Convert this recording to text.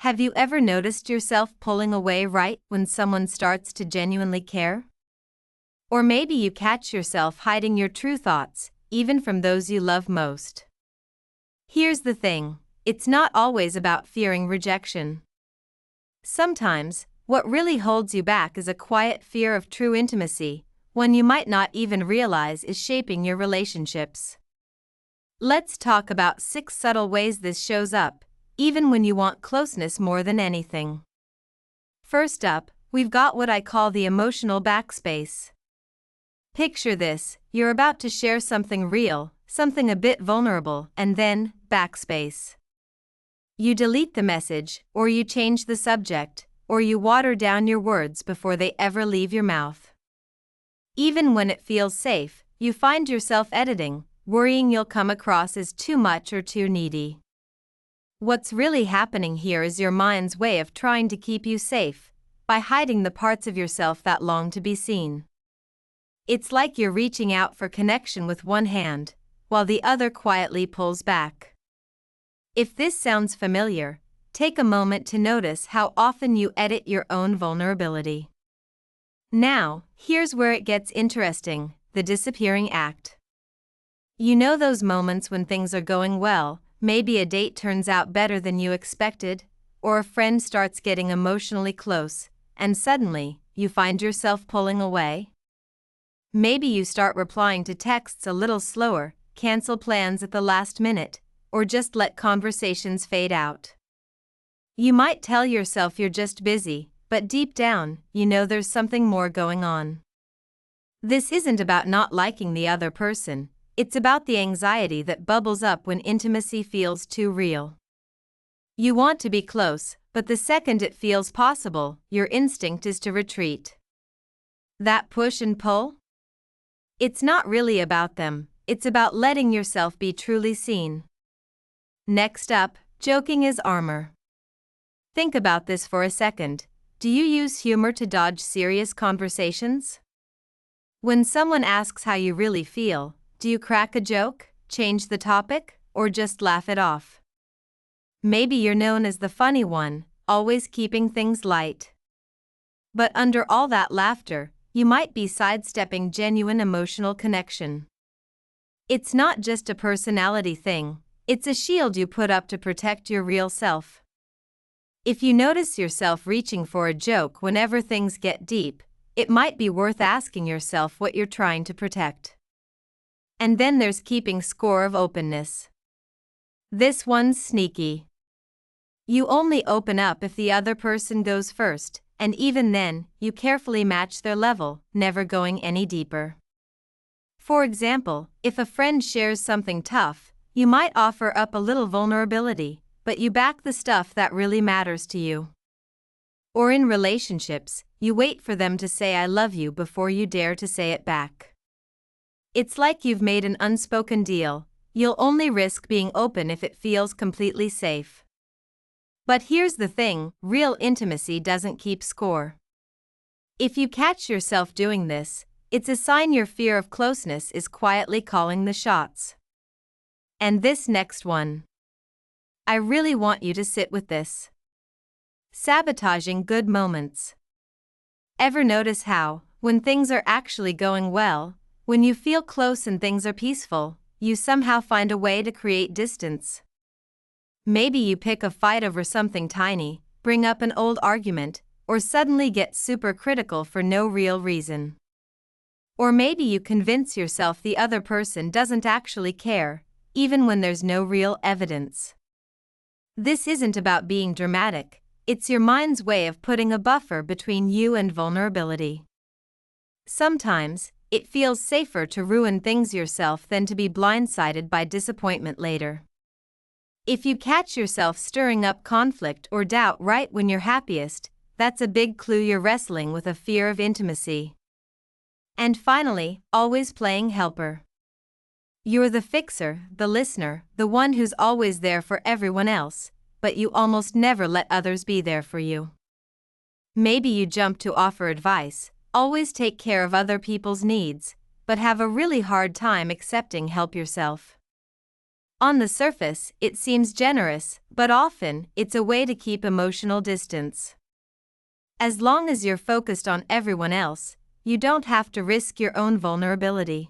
Have you ever noticed yourself pulling away right when someone starts to genuinely care? Or maybe you catch yourself hiding your true thoughts, even from those you love most. Here's the thing, it's not always about fearing rejection. Sometimes, what really holds you back is a quiet fear of true intimacy, one you might not even realize is shaping your relationships. Let's talk about 6 subtle ways this shows up, even when you want closeness more than anything. First up, we've got what I call the emotional backspace. Picture this, you're about to share something real, something a bit vulnerable, and then, backspace. You delete the message, or you change the subject, or you water down your words before they ever leave your mouth. Even when it feels safe, you find yourself editing, worrying you'll come across as too much or too needy. What's really happening here is your mind's way of trying to keep you safe, by hiding the parts of yourself that long to be seen. It's like you're reaching out for connection with one hand, while the other quietly pulls back. If this sounds familiar, take a moment to notice how often you edit your own vulnerability. Now, here's where it gets interesting, the disappearing act. You know those moments when things are going well, maybe a date turns out better than you expected, or a friend starts getting emotionally close, and suddenly, you find yourself pulling away? Maybe you start replying to texts a little slower, cancel plans at the last minute, or just let conversations fade out. You might tell yourself you're just busy, but deep down, you know there's something more going on. This isn't about not liking the other person, it's about the anxiety that bubbles up when intimacy feels too real. You want to be close, but the second it feels possible, your instinct is to retreat. That push and pull? It's not really about them, it's about letting yourself be truly seen. Next up, joking is armor. Think about this for a second. Do you use humor to dodge serious conversations? When someone asks how you really feel, do you crack a joke, change the topic, or just laugh it off? Maybe you're known as the funny one, always keeping things light. But under all that laughter, you might be sidestepping genuine emotional connection. It's not just a personality thing, it's a shield you put up to protect your real self. If you notice yourself reaching for a joke whenever things get deep, it might be worth asking yourself what you're trying to protect. And then there's keeping score of openness. This one's sneaky. You only open up if the other person goes first, and even then, you carefully match their level, never going any deeper. For example, if a friend shares something tough, you might offer up a little vulnerability, but you back the stuff that really matters to you. Or in relationships, you wait for them to say I love you before you dare to say it back. It's like you've made an unspoken deal, you'll only risk being open if it feels completely safe. But here's the thing, real intimacy doesn't keep score. If you catch yourself doing this, it's a sign your fear of closeness is quietly calling the shots. And this next one. I really want you to sit with this. Sabotaging good moments. Ever notice how, when things are actually going well, when you feel close and things are peaceful, you somehow find a way to create distance? Maybe you pick a fight over something tiny, bring up an old argument, or suddenly get super critical for no real reason. Or maybe you convince yourself the other person doesn't actually care, even when there's no real evidence. This isn't about being dramatic, it's your mind's way of putting a buffer between you and vulnerability. Sometimes, it feels safer to ruin things yourself than to be blindsided by disappointment later. If you catch yourself stirring up conflict or doubt right when you're happiest, that's a big clue you're wrestling with a fear of intimacy. And finally, always playing helper. You're the fixer, the listener, the one who's always there for everyone else, but you almost never let others be there for you. Maybe you jump to offer advice, always take care of other people's needs, but have a really hard time accepting help yourself. On the surface, it seems generous, but often, it's a way to keep emotional distance. As long as you're focused on everyone else, you don't have to risk your own vulnerability.